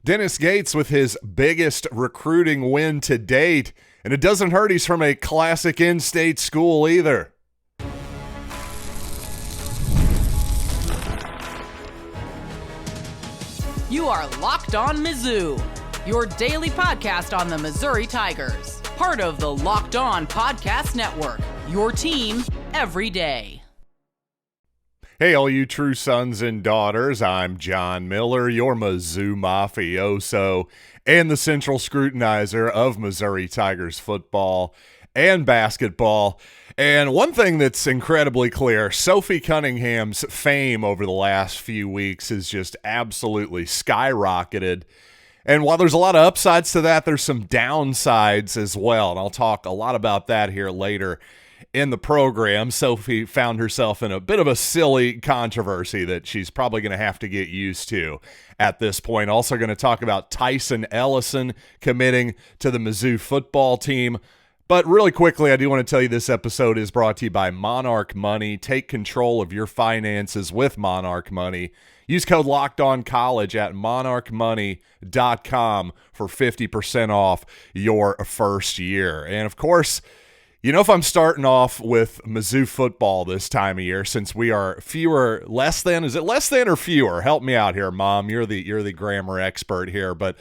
Dennis Gates with his biggest recruiting win to date, and it doesn't hurt he's from a classic in-state school either. You are Locked On Mizzou, your daily podcast on the Missouri Tigers. Part of the Locked On Podcast Network, your team every day. Hey, all you true sons and daughters, I'm John Miller, your Mizzou mafioso and the central scrutinizer of Missouri Tigers football and basketball. And one thing that's incredibly clear, Sophie Cunningham's fame over the last few weeks has just absolutely skyrocketed. And while there's a lot of upsides to that, there's some downsides as well. And I'll talk a lot about that here later in the program. Sophie found herself in a bit of a silly controversy that she's probably going to have to get used to at this point. Also going to talk about Tyson Ellison committing to the Mizzou football team. But really quickly, I do want to tell you this episode is brought to you by Monarch Money. Take control of your finances with Monarch Money. Use code LOCKEDONCollege at monarchmoney.com for 50% off your first year. And of course, you know, if I'm starting off with Mizzou football this time of year, since we are less than or fewer? Help me out here, Mom. You're the grammar expert here, but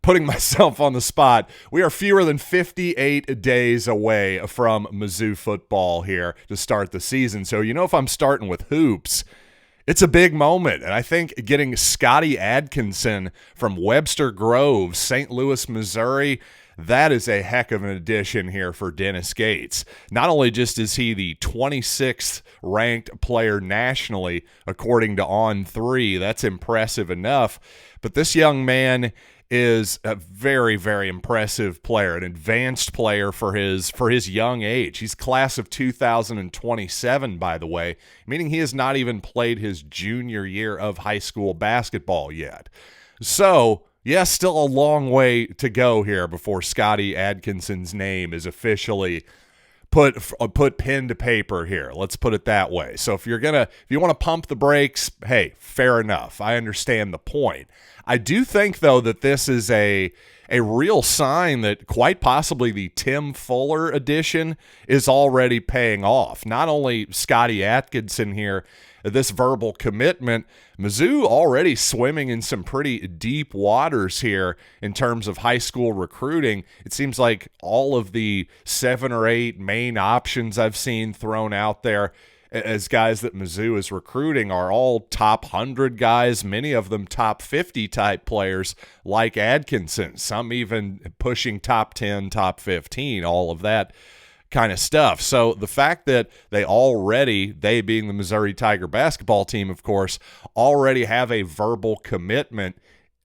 putting myself on the spot, we are fewer than 58 days away from Mizzou football here to start the season. So, you know, if I'm starting with hoops, it's a big moment. And I think getting Scottie Adkinson from Webster Groves, St. Louis, Missouri, that is a heck of an addition here for Dennis Gates. Not only just is he the 26th ranked player nationally, according to On3, that's impressive enough, but this young man is a very, very impressive player, an advanced player for his young age. He's class of 2027, by the way, meaning he has not even played his junior year of high school basketball yet. So, yes, still a long way to go here before Scottie Adkinson's name is officially put pen to paper here. Let's put it that way. So if you want to pump the brakes, hey, fair enough. I understand the point. I do think, though, that this is a real sign that quite possibly the Tim Fuller addition is already paying off. Not only Scottie Atkinson here, this verbal commitment, Mizzou already swimming in some pretty deep waters here in terms of high school recruiting. It seems like all of the 7 or 8 main options I've seen thrown out there as guys that Mizzou is recruiting are all top 100 guys, many of them top 50 type players like Adkinson, some even pushing top 10, top 15, all of that kind of stuff. So the fact that they being the Missouri Tiger basketball team, of course, already have a verbal commitment,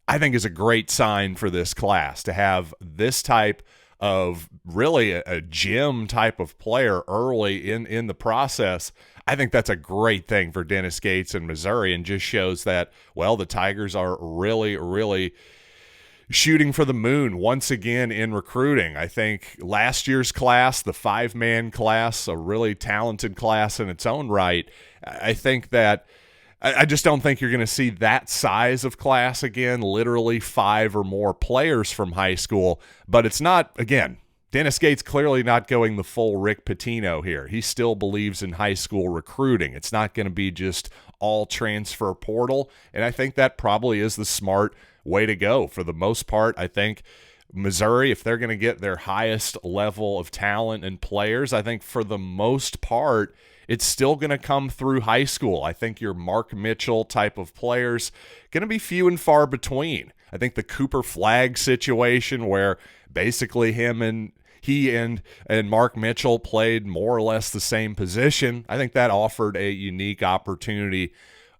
I think is a great sign for this class to have this type of really a gym type of player early in the process. I think that's a great thing for Dennis Gates and Missouri, and just shows that, well, the Tigers are really, really shooting for the moon once again in recruiting. I think last year's class, the 5-man class, a really talented class in its own right, I think that I just don't think you're going to see that size of class again, literally 5 or more players from high school. But it's not, again, Dennis Gates clearly not going the full Rick Pitino here. He still believes in high school recruiting. It's not going to be just all transfer portal, and I think that probably is the smart way to go. For the most part, I think Missouri, if they're going to get their highest level of talent and players, I think for the most part, it's still going to come through high school. I think your Mark Mitchell type of players going to be few and far between. I think the Cooper Flagg situation, where basically he and Mark Mitchell played more or less the same position, I think that offered a unique opportunity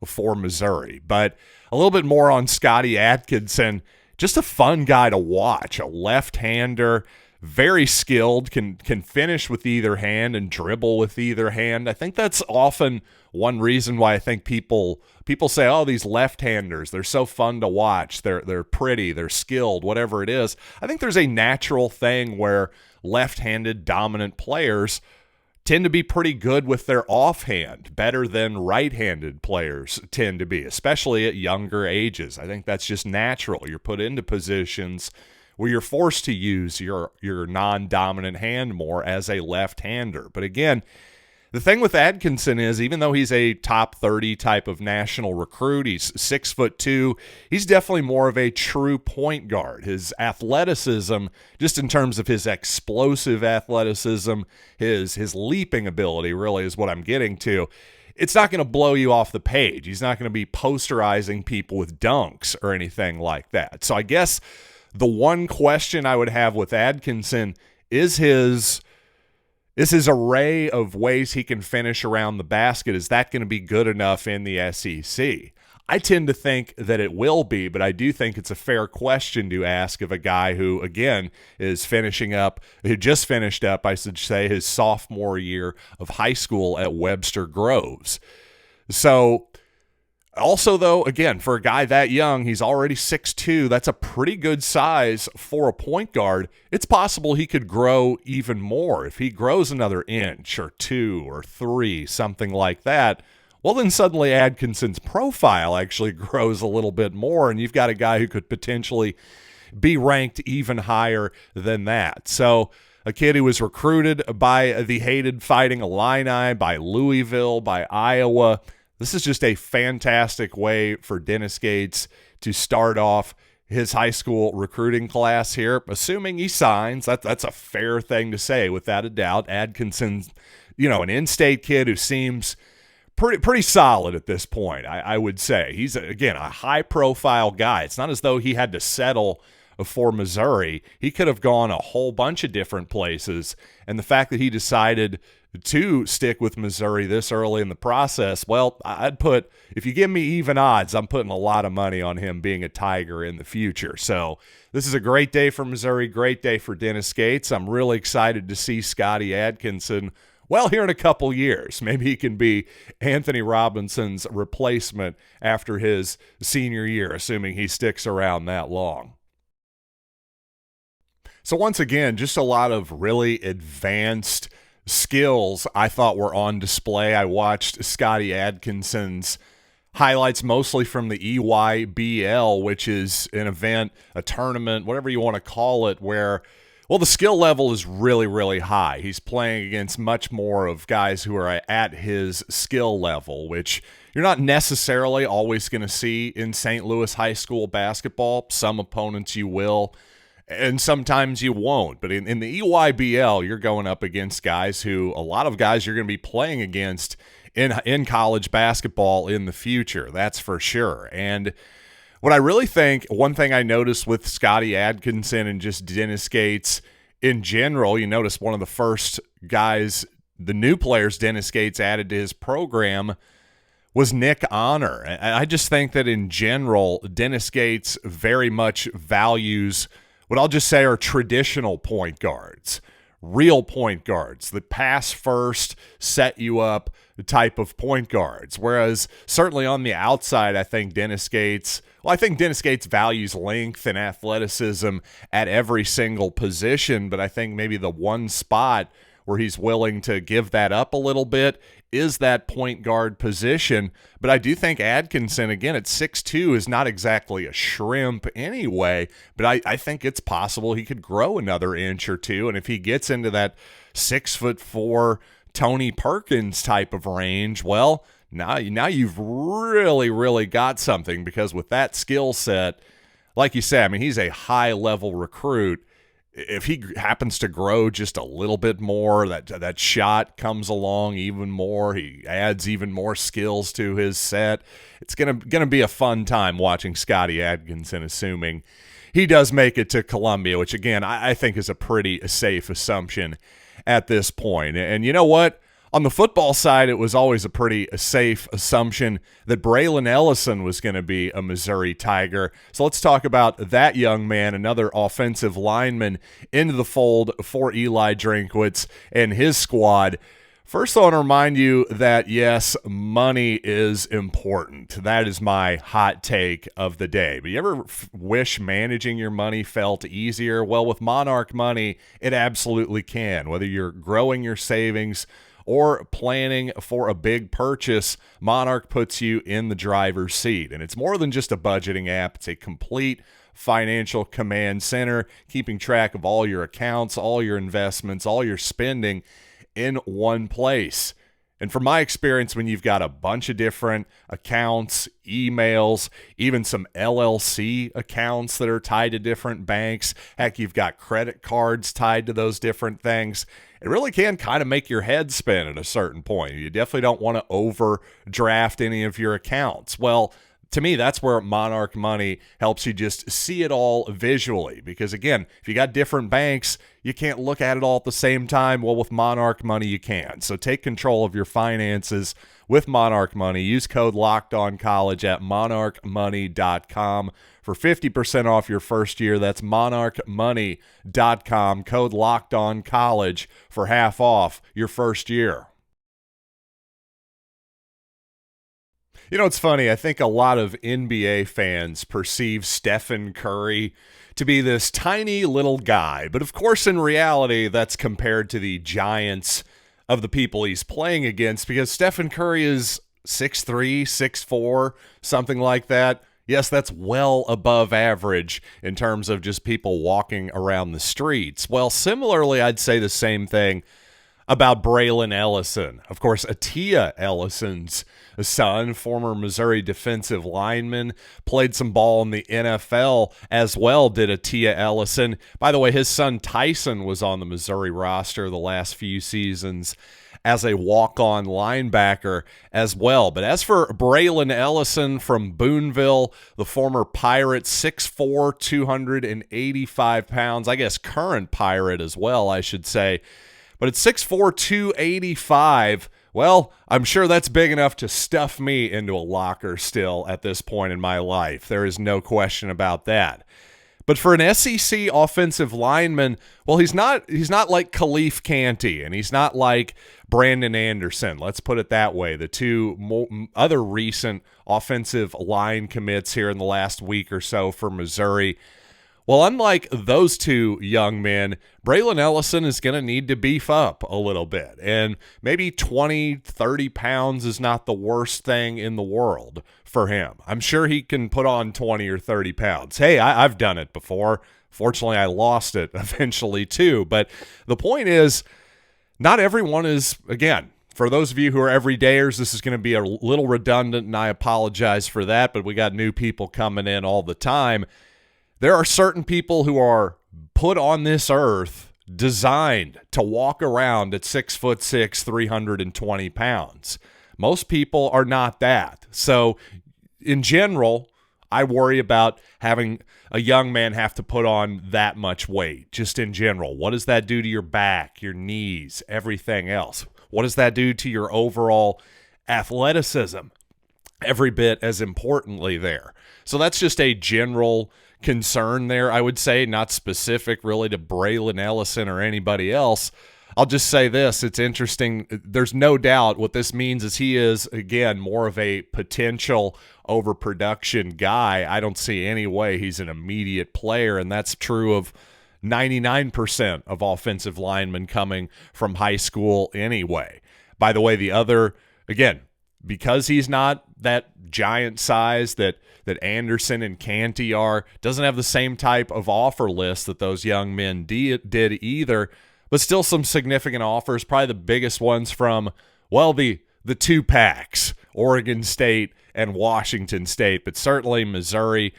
for Missouri. But a little bit more on Scottie Adkinson, just a fun guy to watch, a left-hander, very skilled, can finish with either hand and dribble with either hand. I think that's often one reason why I think people say, oh, these left-handers, they're so fun to watch. They're pretty, they're skilled, whatever it is. I think there's a natural thing where left-handed dominant players tend to be pretty good with their offhand, better than right-handed players tend to be, especially at younger ages. I think that's just natural. You're put into positions where you're forced to use your non-dominant hand more as a left-hander. But again, the thing with Adkinson is, even though he's a top 30 type of national recruit, he's 6'2", he's definitely more of a true point guard. His athleticism, just in terms of his explosive athleticism, his leaping ability really is what I'm getting to. It's not going to blow you off the page. He's not going to be posterizing people with dunks or anything like that. So I guess the one question I would have with Adkinson is his array of ways he can finish around the basket. Is that going to be good enough in the SEC? I tend to think that it will be, but I do think it's a fair question to ask of a guy who, again, who just finished up, I should say, his sophomore year of high school at Webster Groves. So, also, though, again, for a guy that young, he's already 6'2". That's a pretty good size for a point guard. It's possible he could grow even more. If he grows another inch or 2 or 3, something like that, well, then suddenly Adkinson's profile actually grows a little bit more, and you've got a guy who could potentially be ranked even higher than that. So a kid who was recruited by the hated Fighting Illini, by Louisville, by Iowa. This is just a fantastic way for Dennis Gates to start off his high school recruiting class here, assuming he signs. That's a fair thing to say, without a doubt. Adkinson's, an in-state kid who seems pretty solid at this point, I would say. He's, again, a high-profile guy. It's not as though he had to settle for Missouri. He could have gone a whole bunch of different places, and the fact that he decided to stick with Missouri this early in the process, well, if you give me even odds, I'm putting a lot of money on him being a Tiger in the future. So this is a great day for Missouri, great day for Dennis Gates. I'm really excited to see Scottie Adkinson, here in a couple years. Maybe he can be Anthony Robinson's replacement after his senior year, assuming he sticks around that long. So once again, just a lot of really advanced skills I thought were on display. I watched Scottie Adkinson's highlights mostly from the EYBL, which is an event, a tournament, whatever you want to call it, where, the skill level is really, really high. He's playing against much more of guys who are at his skill level, which you're not necessarily always going to see in St. Louis high school basketball. Some opponents you will, and sometimes you won't. But in the EYBL, you're going up against guys who, a lot of guys you're going to be playing against in college basketball in the future. That's for sure. And what I really think, one thing I noticed with Scottie Adkinson and just Dennis Gates in general, you notice one of the first guys, the new players Dennis Gates added to his program was Nick Honor. And I just think that in general, Dennis Gates very much values what I'll just say are traditional point guards, real point guards, the pass first, set you up type of point guards. Whereas certainly on the outside, I think Dennis Gates values length and athleticism at every single position, but I think maybe the one spot where he's willing to give that up a little bit is that point guard position. But I do think Adkinson, again, at 6'2", is not exactly a shrimp anyway, but I think it's possible he could grow another inch or two, and if he gets into that 6'4" Tony Perkins type of range, well, now you've really, really got something, because with that skill set, like you said, I mean, he's a high-level recruit. If he happens to grow just a little bit more, that shot comes along even more, he adds even more skills to his set, it's gonna be a fun time watching Scottie Adkinson, assuming he does make it to Columbia, which, again, I think is a pretty safe assumption at this point. And you know what? On the football side, it was always a pretty safe assumption that Braylon Ellison was going to be a Missouri Tiger. So let's talk about that young man, another offensive lineman into the fold for Eli Drinkwitz and his squad. First, I want to remind you that, yes, money is important. That is my hot take of the day. But you ever wish managing your money felt easier? Well, with Monarch Money, it absolutely can. Whether you're growing your savings or planning for a big purchase, Monarch puts you in the driver's seat. And it's more than just a budgeting app. It's a complete financial command center, keeping track of all your accounts, all your investments, all your spending in one place. And from my experience, when you've got a bunch of different accounts, emails, even some LLC accounts that are tied to different banks, heck, you've got credit cards tied to those different things, it really can kind of make your head spin at a certain point. You definitely don't want to overdraft any of your accounts. Well, to me, that's where Monarch Money helps you just see it all visually. Because again, if you got different banks, you can't look at it all at the same time. Well, with Monarch Money, you can. So take control of your finances with Monarch Money. Use code LOCKEDONCollege at monarchmoney.com for 50% off your first year. That's monarchmoney.com. Code LOCKEDONCollege for half off your first year. You know, it's funny. I think a lot of NBA fans perceive Stephen Curry to be this tiny little guy. But of course, in reality, that's compared to the giants of the people he's playing against, because Stephen Curry is 6'3", 6'4", something like that. Yes, that's well above average in terms of just people walking around the streets. Well, similarly, I'd say the same thing about Braylon Ellison. Of course, Atia Ellison's son, former Missouri defensive lineman, played some ball in the NFL as well, did Atia Ellison. By the way, his son Tyson was on the Missouri roster the last few seasons as a walk-on linebacker as well. But as for Braylon Ellison from Boonville, the former Pirate, 6'4", 285 pounds, I guess current Pirate as well, I should say. But at 6'4", 285, well, I'm sure that's big enough to stuff me into a locker still at this point in my life. There is no question about that. But for an SEC offensive lineman, well, he's not like Khalif Canty, and he's not like Brandon Anderson. Let's put it that way. The two other recent offensive line commits here in the last week or so for Missouri. Well, unlike those two young men, Braylon Ellison is going to need to beef up a little bit. And maybe 20, 30 pounds is not the worst thing in the world for him. I'm sure he can put on 20 or 30 pounds. Hey, I've done it before. Fortunately, I lost it eventually too. But the point is, not everyone is, again, for those of you who are everydayers, this is going to be a little redundant, and I apologize for that, but we got new people coming in all the time. There are certain people who are put on this earth designed to walk around at 6'6", 320 pounds. Most people are not that. So in general, I worry about having a young man have to put on that much weight, just in general. What does that do to your back, your knees, everything else? What does that do to your overall athleticism? Every bit as importantly there. So that's just a general concern there, I would say, not specific really to Braylon Ellison or anybody else. I'll just say this, it's interesting. There's no doubt what this means is he is, again, more of a potential overproduction guy. I don't see any way he's an immediate player, and that's true of 99% of offensive linemen coming from high school anyway. By the way, the other, again, because he's not that giant size that Anderson and Canty are, doesn't have the same type of offer list that those young men did either, but still some significant offers, probably the biggest ones from, well, the two packs, Oregon State and Washington State, but certainly Missouri,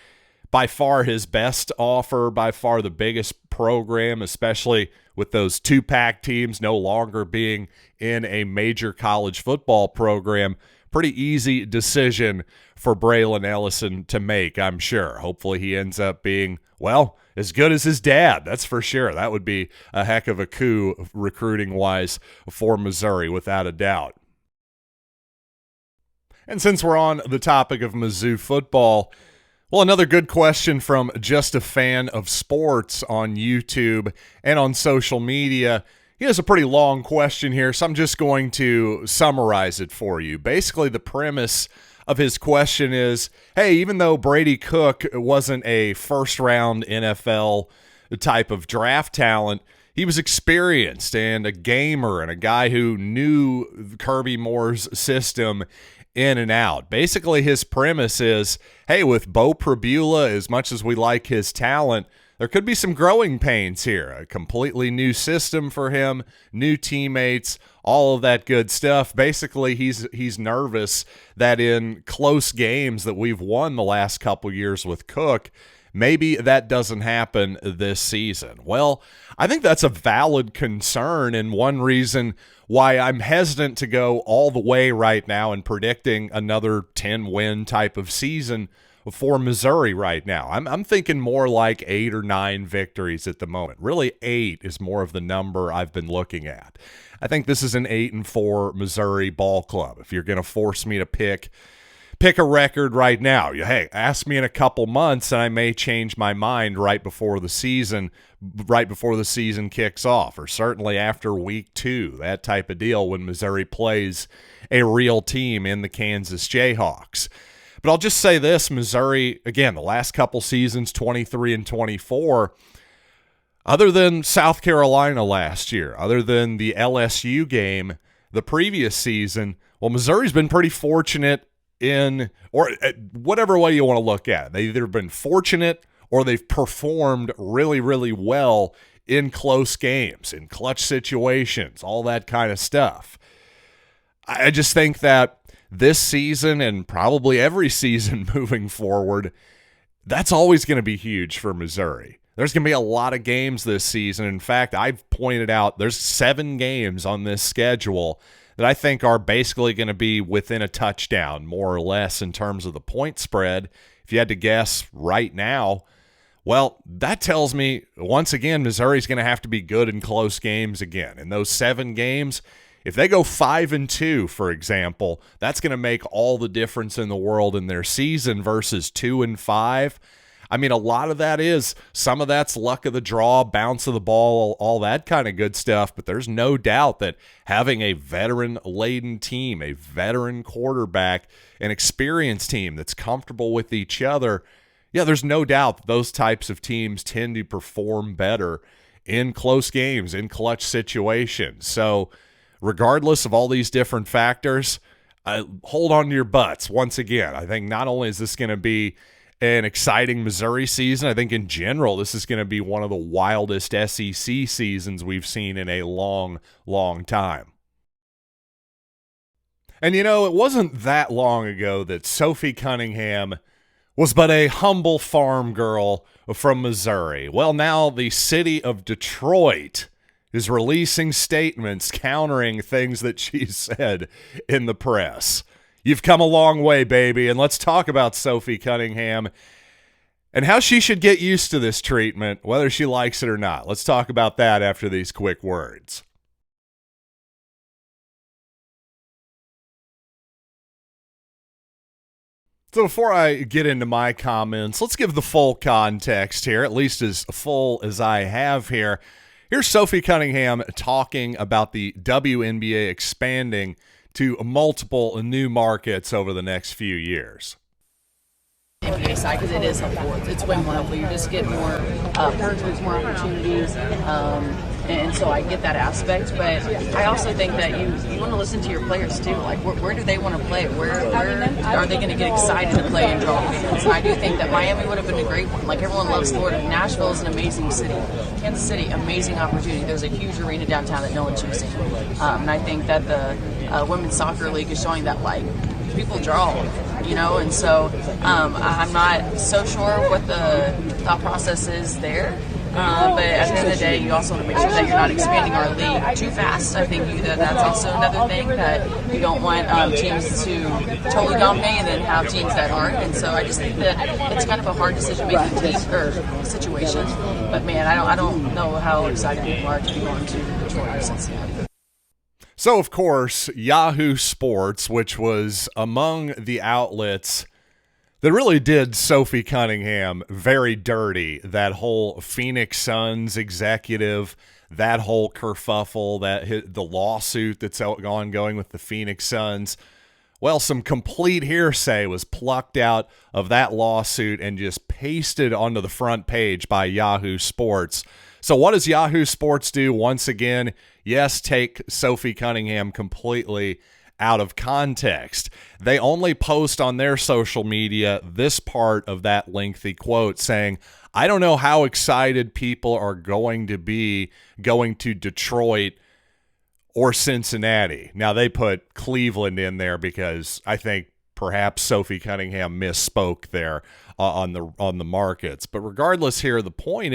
by far his best offer, by far the biggest program, especially with those two-pack teams no longer being in a major college football program. Pretty easy decision for Braylon Ellison to make, I'm sure. Hopefully he ends up being, well, as good as his dad, that's for sure. That would be a heck of a coup recruiting-wise for Missouri, without a doubt. And since we're on the topic of Mizzou football, well, another good question from Just a Fan of Sports on YouTube and on social media. He has a pretty long question here, so I'm just going to summarize it for you. Basically, the premise of his question is, hey, even though Brady Cook wasn't a first-round NFL type of draft talent, he was experienced and a gamer and a guy who knew Kirby Moore's system in and out. Basically, his premise is, hey, with Bo Prabula, as much as we like his talent, there could be some growing pains here. A completely new system for him, new teammates, all of that good stuff. Basically, he's nervous that in close games that we've won the last couple years with Cook, maybe that doesn't happen this season. Well, I think that's a valid concern, and one reason why I'm hesitant to go all the way right now and predicting another 10-win type of season for Missouri right now. I'm thinking more like 8 or 9 victories at the moment. Really, 8 is more of the number I've been looking at. I think this is an 8-4 Missouri ball club. If you're going to force me to pick a record right now, hey, ask me in a couple months and I may change my mind right before the season kicks off, or certainly after week 2, that type of deal when Missouri plays a real team in the Kansas Jayhawks. But I'll just say this, Missouri, again, the last couple seasons, 23 and 24, other than South Carolina last year, other than the LSU game the previous season, well, Missouri's been pretty fortunate in, or whatever way you want to look at it. They've either been fortunate or they've performed really, really well in close games, in clutch situations, all that kind of stuff. I just think that this season and probably every season moving forward, that's always going to be huge for Missouri. There's going to be a lot of games this season. In fact, I've pointed out there's 7 games on this schedule that I think are basically going to be within a touchdown, more or less, in terms of the point spread. If you had to guess right now, well, that tells me, once again, Missouri's going to have to be good in close games again. In those 7 games, if they go 5-2, for example, that's going to make all the difference in the world in their season versus 2-5. I mean, a lot of that is, some of that's luck of the draw, bounce of the ball, all that kind of good stuff. But there's no doubt that having a veteran-laden team, a veteran quarterback, an experienced team that's comfortable with each other, yeah, there's no doubt that those types of teams tend to perform better in close games, in clutch situations. So regardless of all these different factors, hold on to your butts. Once again, I think not only is this going to be an exciting Missouri season, I think in general this is going to be one of the wildest SEC seasons we've seen in a long, long time. And you know, it wasn't that long ago that Sophie Cunningham was but a humble farm girl from Missouri. Well, now the city of Detroit is releasing statements countering things that she said in the press. You've come a long way, baby, and let's talk about Sophie Cunningham and how she should get used to this treatment, whether she likes it or not. Let's talk about that after these quick words. So before I get into my comments, let's give the full context here, at least as full as I have here. Here's Sophie Cunningham talking about the WNBA expanding to multiple new markets over the next few years. NBA side, because it is helpful. It's way more helpful. You just get more partners, more opportunities, and so I get that aspect. But I also think that you want to listen to your players too. Like, where do they want to play? Where are they going to get excited to play and draw fans? And I do think that Miami would have been a great one. Like, everyone loves Florida. Nashville is an amazing city. Kansas City, amazing opportunity. There's a huge arena downtown that no one's using. And I think that the Women's Soccer League is showing that, like, people draw, you know, and so I'm not so sure what the thought process is there. But at the end of the day, you also want to make sure that you're not expanding our league too fast. I think that's also another thing, that you don't want teams to totally dominate and then have teams that aren't. And so I just think that it's kind of a hard decision-making situation. But man, I don't know how excited people are to be going to Detroit or Cincinnati. So, of course, Yahoo Sports, which was among the outlets that really did Sophie Cunningham very dirty, that whole Phoenix Suns executive, that whole kerfuffle, the lawsuit that's ongoing with the Phoenix Suns. Well, some complete hearsay was plucked out of that lawsuit and just pasted onto the front page by Yahoo Sports. So what does Yahoo Sports do once again? Yes, take Sophie Cunningham completely out of context. They only post on their social media this part of that lengthy quote saying, I don't know how excited people are going to be going to Detroit or Cincinnati. Now, they put Cleveland in there because I think perhaps Sophie Cunningham misspoke there on the markets. But regardless here, the point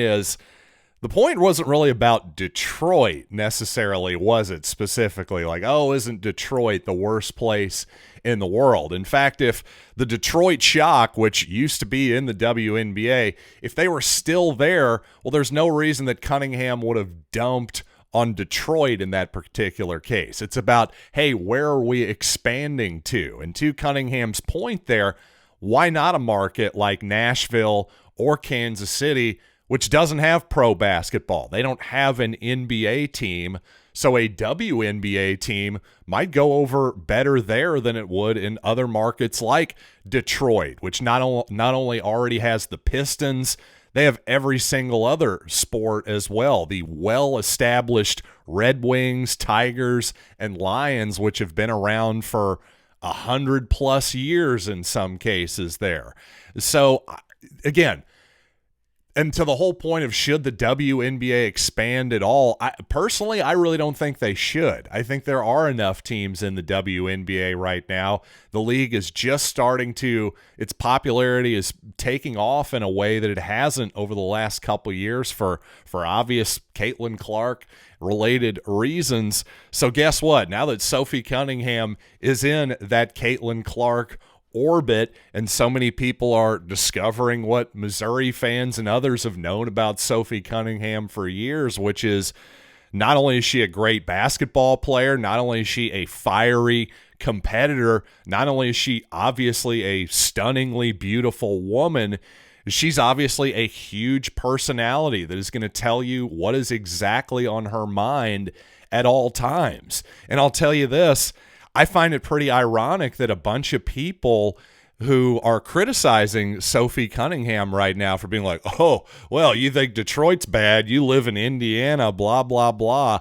wasn't really about Detroit necessarily, was it? Specifically, like, oh, isn't Detroit the worst place in the world? In fact, if the Detroit Shock, which used to be in the WNBA, if they were still there, well, there's no reason that Cunningham would have dumped on Detroit in that particular case. It's about, hey, where are we expanding to? And to Cunningham's point there, why not a market like Nashville or Kansas City, which doesn't have pro basketball? They don't have an NBA team, so a WNBA team might go over better there than it would in other markets like Detroit, which not only already has the Pistons, they have every single other sport as well. The well-established Red Wings, Tigers, and Lions, which have been around for 100+ years in some cases there. So, again, and to the whole point of should the WNBA expand at all, personally, I really don't think they should. I think there are enough teams in the WNBA right now. The league is just starting to, its popularity is taking off in a way that it hasn't over the last couple years for obvious Caitlin Clark related reasons. So guess what? Now that Sophie Cunningham is in that Caitlin Clark orbit, and so many people are discovering what Missouri fans and others have known about Sophie Cunningham for years, which is not only is she a great basketball player, not only is she a fiery competitor, not only is she obviously a stunningly beautiful woman, she's obviously a huge personality that is going to tell you what is exactly on her mind at all times. And I'll tell you this, I find it pretty ironic that a bunch of people who are criticizing Sophie Cunningham right now for being like, oh, well, you think Detroit's bad, you live in Indiana, blah, blah, blah.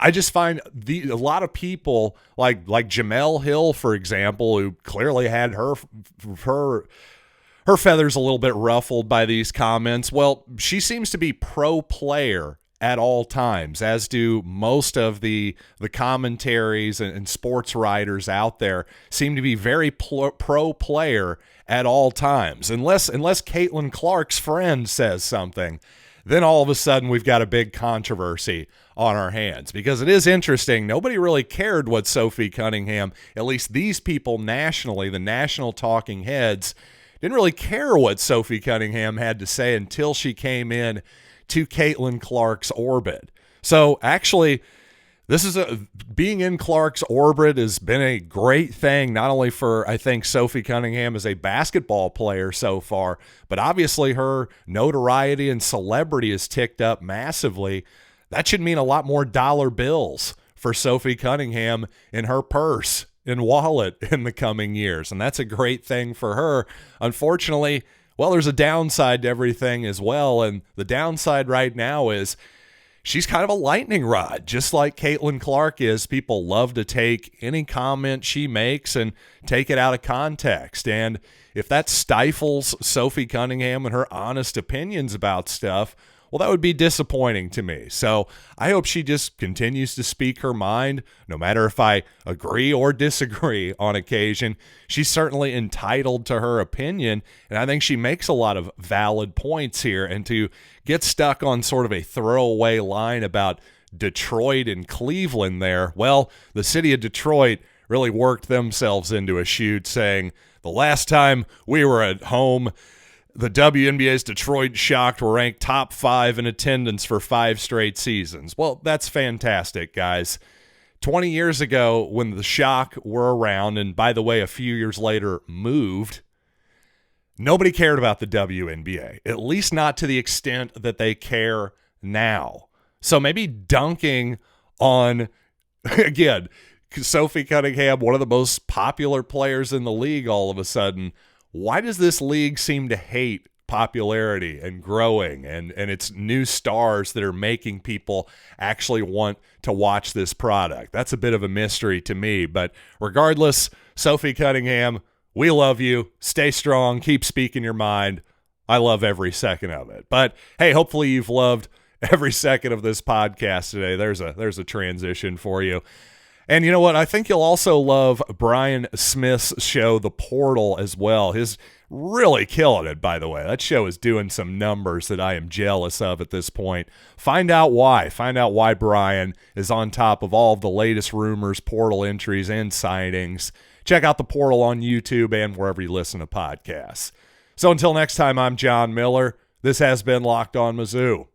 I just find a lot of people like Jamel Hill, for example, who clearly had her feathers a little bit ruffled by these comments. Well, she seems to be pro-player at all times, as do most of the commentaries and sports writers out there seem to be very pro player at all times. Unless Caitlin Clark's friend says something, then all of a sudden we've got a big controversy on our hands. Because it is interesting, nobody really cared what Sophie Cunningham, at least these people nationally, the national talking heads, didn't really care what Sophie Cunningham had to say until she came in to Caitlin Clark's orbit. So actually, being in Clark's orbit has been a great thing, not only for, I think, Sophie Cunningham as a basketball player so far, but obviously her notoriety and celebrity has ticked up massively. That should mean a lot more dollar bills for Sophie Cunningham in her purse and wallet in the coming years, and that's a great thing for her. Unfortunately, well, there's a downside to everything as well, and the downside right now is she's kind of a lightning rod, just like Caitlin Clark is. People love to take any comment she makes and take it out of context, and if that stifles Sophie Cunningham and her honest opinions about stuff, well, that would be disappointing to me. So I hope she just continues to speak her mind, no matter if I agree or disagree on occasion. She's certainly entitled to her opinion, and I think she makes a lot of valid points here. And to get stuck on sort of a throwaway line about Detroit and Cleveland there, well, the city of Detroit really worked themselves into a shoot saying, the last time we were at home, the WNBA's Detroit Shock were ranked top 5 in attendance for 5 straight seasons. Well, that's fantastic, guys. 20 years ago, when the Shock were around, and by the way, a few years later moved, nobody cared about the WNBA, at least not to the extent that they care now. So maybe dunking on, again, Sophie Cunningham, one of the most popular players in the league all of a sudden. Why does this league seem to hate popularity and growing and it's new stars that are making people actually want to watch this product? That's a bit of a mystery to me. But regardless, Sophie Cunningham, we love you. Stay strong. Keep speaking your mind. I love every second of it. But hey, hopefully you've loved every second of this podcast today. There's a transition for you. And you know what? I think you'll also love Brian Smith's show, The Portal, as well. His really killing it, by the way. That show is doing some numbers that I am jealous of at this point. Find out why. Find out why Brian is on top of all of the latest rumors, portal entries, and signings. Check out The Portal on YouTube and wherever you listen to podcasts. So until next time, I'm John Miller. This has been Locked On Mizzou.